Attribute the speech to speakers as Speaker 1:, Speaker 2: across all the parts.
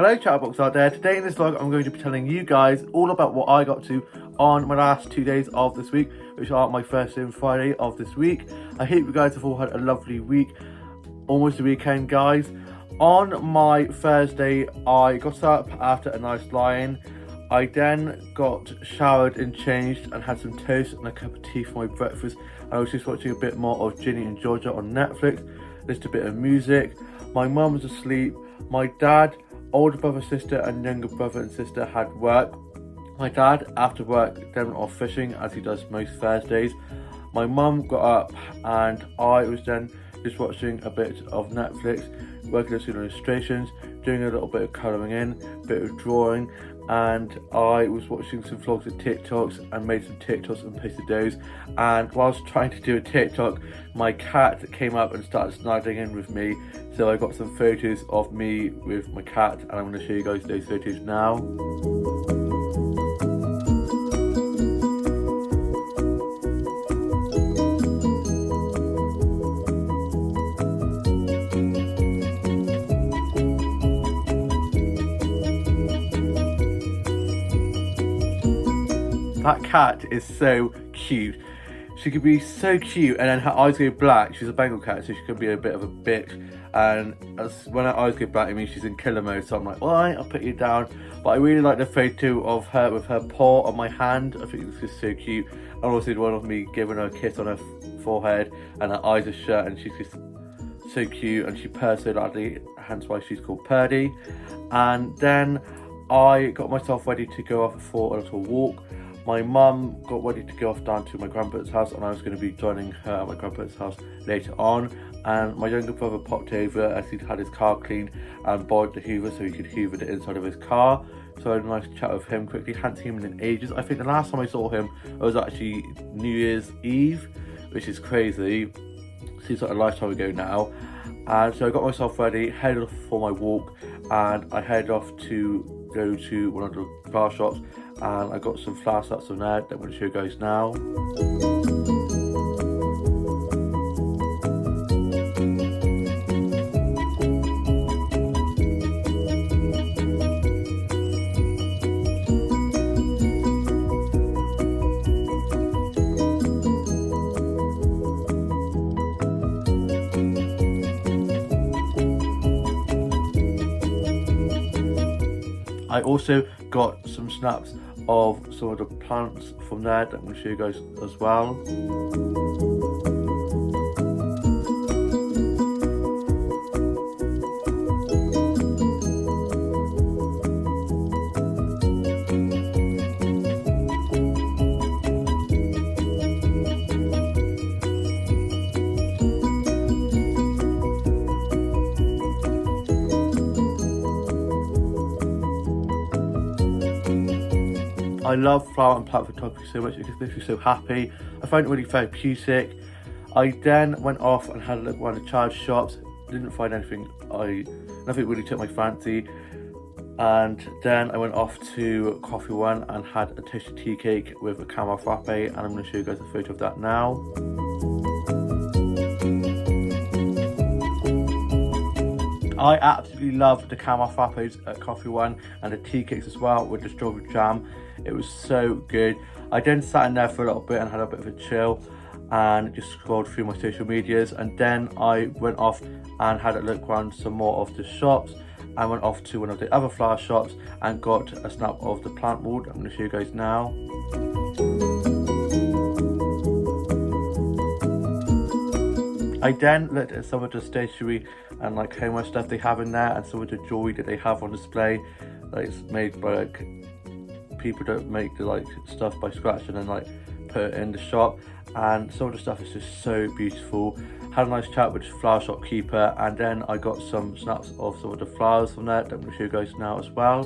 Speaker 1: Hello chatterbox out there. Today in this vlog I'm going to be telling you guys all about what I got to on my last 2 days of this week, which are my Thursday and Friday of this week. I hope you guys have all had a lovely week, almost a weekend guys. On my Thursday I got up after a nice lie-in. I then got showered and changed and had some toast and a cup of tea for my breakfast. I was just watching a bit more of Ginny and Georgia on Netflix, listened to a bit of music. My mum was asleep. My dad, older brother, sister and younger brother and sister had work. My dad, after work, then went off fishing as he does most Thursdays. My mum got up and I was then just watching a bit of Netflix, working on some illustrations, doing a little bit of colouring in, a bit of drawing, and I was watching some vlogs and TikToks and made some TikToks and posted those. And whilst trying to do a TikTok, my cat came up and started snuggling in with me. So I got some photos of me with my cat and I'm going to show you guys those photos now. That cat is so cute. She could be so cute and then her eyes go black. She's a Bengal cat, so she can be a bit of a bitch. And when her eyes go black, it means she's in killer mode. So I'm like, alright, I'll put you down. But I really like the photo of her with her paw on my hand. I think it's just so cute. And also the one of me giving her a kiss on her forehead and her eyes are shut and she's just so cute and she purrs so loudly, hence why she's called Purdy. And then I got myself ready to go off for a little walk. My mum got ready to go off down to my grandparents' house and I was going to be joining her at my grandparents' house later on. And my younger brother popped over as he'd had his car cleaned and borrowed the hoover so he could hoover the inside of his car. So I had a nice chat with him quickly. Hadn't seen him in ages. I think the last time I saw him was actually New Year's Eve, which is crazy. Seems like a lifetime ago now. And so I got myself ready, headed off for my walk, and I headed off to go to one of the flower shops. And I got some flower sets from there that I'm going to show you guys now. I also got some snaps of some of the plants from there that I'm going to show you guys as well. I love flower and plant photography so much, it makes me so happy. I find it really therapeutic. I then went off and had a look around the charge shops, didn't find anything, nothing really took my fancy. And then I went off to Coffee One and had a toasted tea cake with a caramel frappe, and I'm going to show you guys a photo of that now. I absolutely love the caramel frappes at Coffee One and the tea cakes as well with the strawberry jam. It was so good. I then sat in there for a little bit and had a bit of a chill and just scrolled through my social medias, and then I went off and had a look around some more of the shops. I went off to one of the other flower shops and got a snap of the plant mood. I'm going to show you guys now. I then looked at some of the stationery and like homeware stuff they have in there and some of the jewelry that they have on display. Like it's made by like people that make the like stuff by scratch and then like put it in the shop, and some of the stuff is just so beautiful. Had a nice chat with the flower shop keeper, and then I got some snaps of some of the flowers from there that I'm going to show you guys now as well.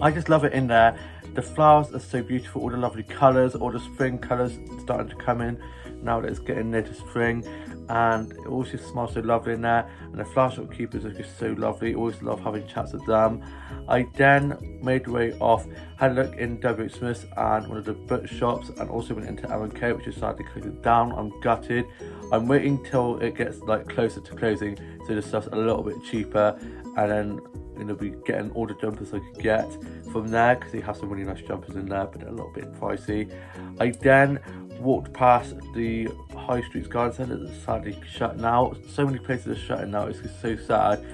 Speaker 1: I just love it in there. The flowers are so beautiful, all the lovely colours, all the spring colours starting to come in now that it's getting near to spring, and it always just smells so lovely in there. And the flower shop keepers are just so lovely, always love having chats with them. I then made my way off, had a look in W.H. Smith's and one of the book shops, and also went into M&K, which is sadly closing down. I'm gutted. I'm waiting till it gets like closer to closing so the stuff's a little bit cheaper, and then be getting all the jumpers I could get from there, because they have some really nice jumpers in there, but they're a little bit pricey. I then walked past the High Street's garden centre that's sadly shut now. So many places are shutting now, it's just so sad,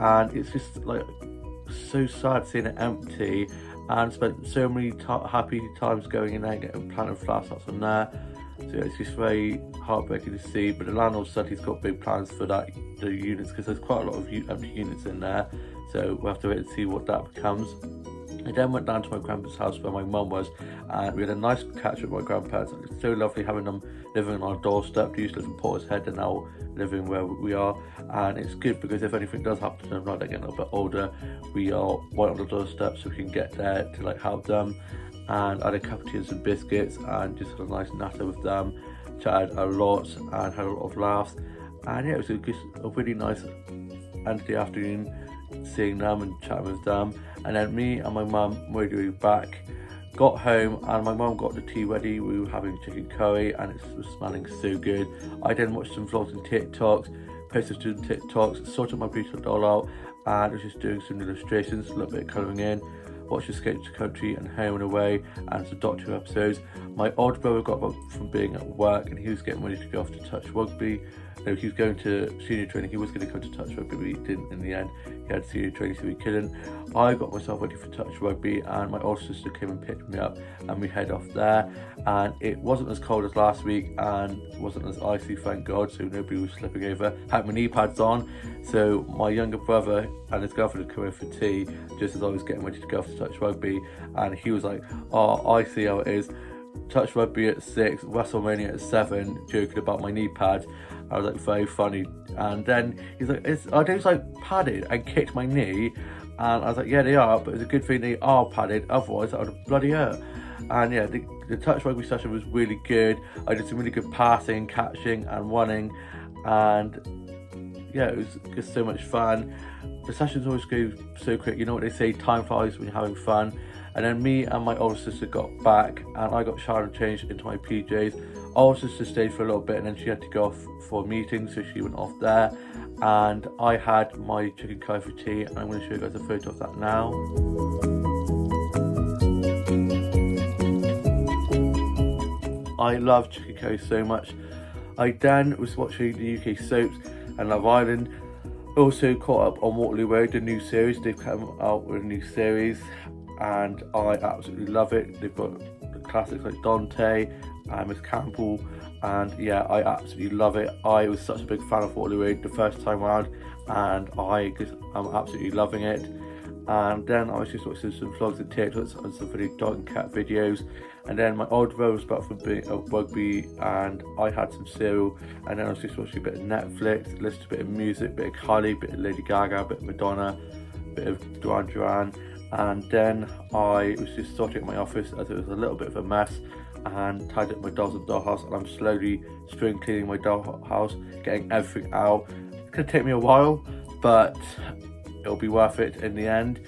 Speaker 1: and it's just like so sad seeing it empty, and spent so many happy times going in there and getting planted flower shops from there. So yeah, it's just very heartbreaking to see, but the landlord said he's got big plans for the units, because there's quite a lot of empty units in there, so we'll have to wait and see what that becomes. I then went down to my grandpa's house where my mum was, and we had a nice catch up with my grandparents. It's so lovely having them living on our doorstep. They used to live in Portishead, and now living where we are, and it's good because if anything does happen to them, now they're getting a little bit older, we are right on the doorstep, so we can get there to like help them. And I had a cup of tea and some biscuits, and just had a nice natter with them, chatted a lot and had a lot of laughs, and yeah, it was just a really nice end of the afternoon seeing them and chatting with them. And then me and my mum were going back, got home, and my mum got the tea ready. We were having chicken curry, and it was smelling so good. I then watched some vlogs and TikToks, posted some TikToks, sorted my beautiful doll out, and was just doing some illustrations, a little bit of colouring in, watched Escape to Country and Home and Away, and some Doctor Who episodes. My older brother got back from being at work, and he was getting ready to go off to touch rugby. No, he was going to senior training. He was going to come to touch rugby, but he didn't in the end. He had senior training, so he couldn't. I got myself ready for touch rugby, and my older sister came and picked me up, and we head off there. And it wasn't as cold as last week, and wasn't as icy, thank God, so nobody was slipping over. Had my knee pads on, so my younger brother and his girlfriend had come in for tea just as I was getting ready to go off to touch rugby, and he was like, "Oh, I see how it is. Touch rugby at 6, WrestleMania at 7, joking about my knee pads." I was like, very funny. And then he's like, "Are those like padded?" And kicked my knee, and I was like, "Yeah, they are, but it's a good thing they are padded, otherwise I would have bloody hurt." And yeah, the touch rugby session was really good. I did some really good passing, catching and running, and yeah, it was just so much fun. The sessions always go so quick, you know what they say, time flies when you're having fun. And then me and my older sister got back, and I got showered and changed into my PJs. Older sister stayed for a little bit, and then she had to go off for a meeting, so she went off there. And I had my chicken curry for tea, and I'm going to show you guys a photo of that now. I love chicken curry so much. I then was watching the UK soaps and Love Island. Also caught up on Waterloo Road, the new series. They've come out with a new series, and I absolutely love it. They've got the classics like Dante and Miss Campbell, and yeah, I absolutely love it. I was such a big fan of Waterloo Road the first time around, and I'm absolutely loving it. And then I was just watching some vlogs and TikToks and some really dog and cat videos. And then my older brother was back from being at rugby, and I had some cereal. And then I was just watching a bit of Netflix, listening to a bit of music, a bit of Kylie, a bit of Lady Gaga, a bit of Madonna, a bit of Duran Duran. And then I was just sorting out my office as it was a little bit of a mess, and tidied up my dolls and dollhouse, and I'm slowly spring cleaning my dollhouse, getting everything out. It's going to take me a while, but it'll be worth it in the end.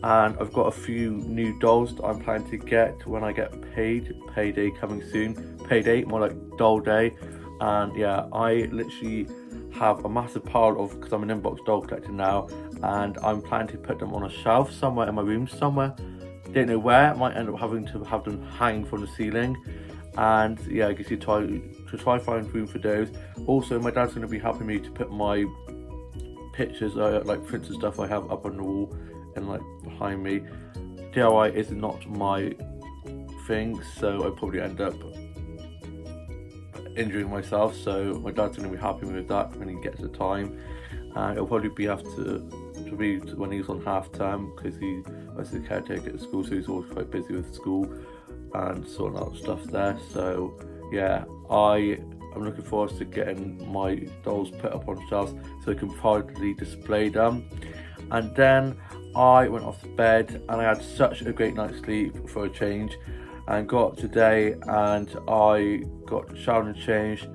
Speaker 1: And I've got a few new dolls that I'm planning to get when I get paid. Payday coming soon. Payday, more like doll day. And yeah, I literally have a massive pile of, because I'm an inbox doll collector now, and I'm planning to put them on a shelf somewhere in my room somewhere. Don't know where. I might end up having to have them hang from the ceiling. And yeah, I guess you try find room for those. Also, my dad's going to be helping me to put my pictures, like prints and stuff I have up on the wall and like behind me. DIY is not my thing, so I probably end up injuring myself, so my dad's going to be helping me with that when he gets the time. It'll probably be to be when he's on half term, because he was the caretaker at school, so he's always quite busy with school and sorting out stuff there. So yeah, I'm looking forward to getting my dolls put up on shelves so I can proudly display them. And then I went off to bed and I had such a great night's sleep for a change, and got up today and I got showered and changed,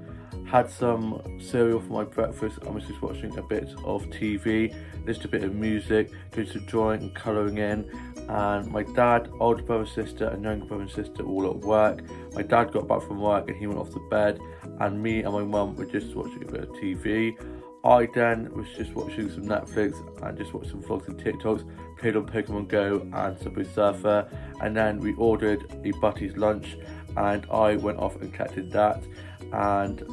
Speaker 1: had some cereal for my breakfast, and was just watching a bit of TV, listened to a bit of music, doing some drawing and colouring in. And my dad, older brother, sister and younger brother and sister all at work. My dad got back from work and he went off to bed, and me and my mum were just watching a bit of TV. I then was just watching some Netflix and just watched some vlogs and TikToks, played on Pokemon Go and Subway Surfer, and then we ordered a Butties lunch and I went off and collected that, and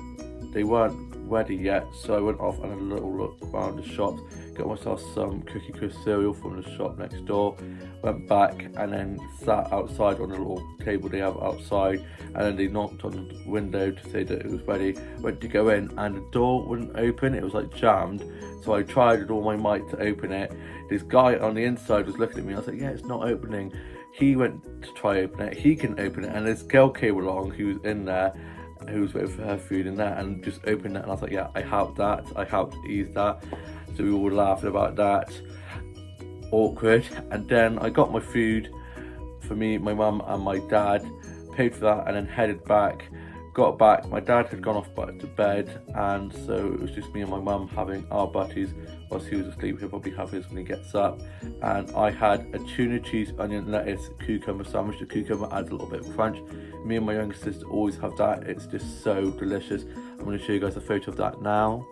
Speaker 1: they weren't ready yet, so I went off and had a little look around the shops, got myself some Cookie Crisp cereal from the shop next door, went back and then sat outside on a little table they have outside, and then they knocked on the window to say that it was ready. Went to go in and the door wouldn't open, it was like jammed, so I tried with all my might to open it. This guy on the inside was looking at me, I was like, yeah, it's not opening. He went to try open it, he can open it, and this girl came along who was in there, who was waiting for her food in there, and just opened it, and I was like, yeah, I helped ease that. So we were all laughing about that. Awkward. And then I got my food for me, my mum and my dad, paid for that, and then headed back. Got back, my dad had gone off back to bed, and so it was just me and my mum having our butties whilst he was asleep. He'll probably have his when he gets up. And I had a tuna, cheese, onion, lettuce, cucumber sandwich. The cucumber adds a little bit of crunch. Me and my younger sister always have that. It's just so delicious. I'm going to show you guys a photo of that now.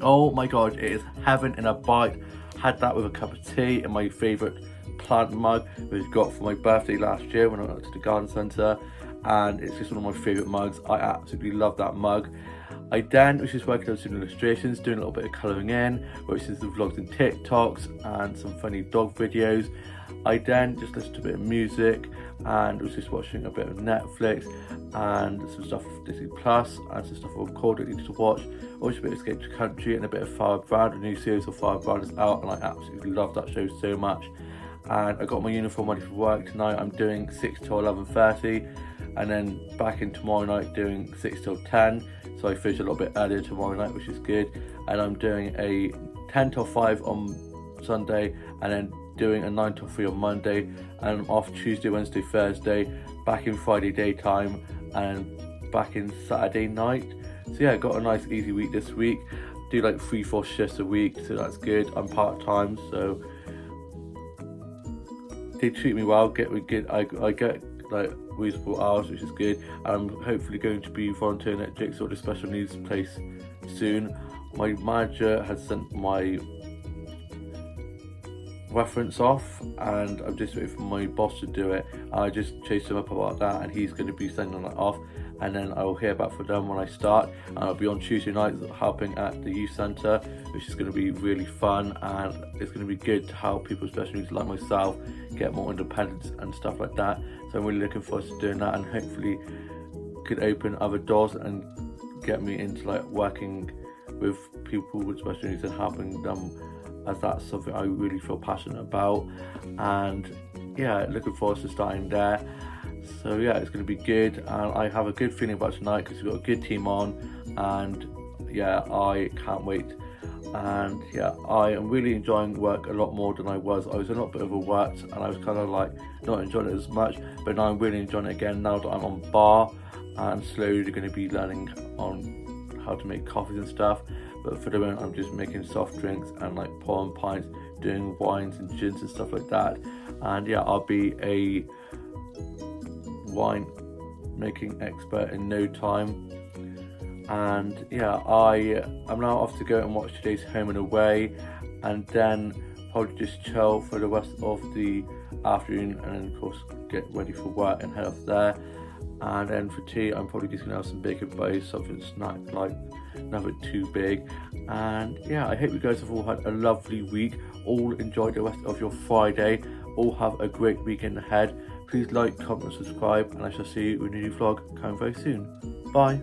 Speaker 1: Oh my god, it is heaven in a bite. Had that with a cup of tea in my favourite plant mug, which I got for my birthday last year when I went to the garden centre, and it's just one of my favourite mugs. I absolutely love that mug. I then was just working on some illustrations, doing a little bit of colouring in, which is the vlogs and TikToks and some funny dog videos. I then just listened to a bit of music and was just watching a bit of Netflix and some stuff for Disney Plus and some stuff I recorded needed to watch. Watched a bit of Escape to Country and a bit of Fire Brand. A new series of Fire Brand is out and I absolutely love that show so much. And I got my uniform ready for work tonight. I'm doing 6 till 11:30 and then back in tomorrow night doing 6 till 10. So I finish a little bit earlier tomorrow night, which is good. And I'm doing a 10 till 5 on Sunday and then doing a 9 till 3 on Monday. And I'm off Tuesday, Wednesday, Thursday, back in Friday daytime and back in Saturday night. So yeah, I got a nice easy week this week. Do like 3-4 shifts a week, so that's good. I'm part-time, so they treat me well. I get like reasonable hours, which is good. I'm hopefully going to be volunteering at Jigsaw, the special needs place, soon. My manager has sent my reference off and I'm just waiting for my boss to do it. I just chased him up about that and he's going to be sending that off, and then I will hear back from them when I start, and I'll be on Tuesday nights helping at the youth centre, which is going to be really fun, and it's going to be good to help people with special needs like myself get more independence and stuff like that. So I'm really looking forward to doing that, and hopefully could open other doors and get me into like working with people with special needs and helping them, as that's something I really feel passionate about. And yeah, looking forward to starting there. So yeah, it's going to be good, and I have a good feeling about tonight because we've got a good team on, and yeah, I can't wait. And yeah, I am really enjoying work a lot more than I was. I was a little bit overworked and I was kind of like not enjoying it as much, but now I'm really enjoying it again now that I'm on bar, and slowly going to be learning on how to make coffees and stuff. But for the moment I'm just making soft drinks and like pouring pints, doing wines and gins and stuff like that. And yeah, I'll be a wine making expert in no time. And yeah, I'm now off to go and watch today's Home and Away, and then probably just chill for the rest of the afternoon, and then of course get ready for work and head off there. And then for tea I'm probably just gonna have some bacon butties, something snack like, nothing too big. And yeah, I hope you guys have all had a lovely week, all enjoy the rest of your Friday, all have a great weekend ahead. Please like, comment and subscribe, and I shall see you in a new vlog coming very soon. Bye.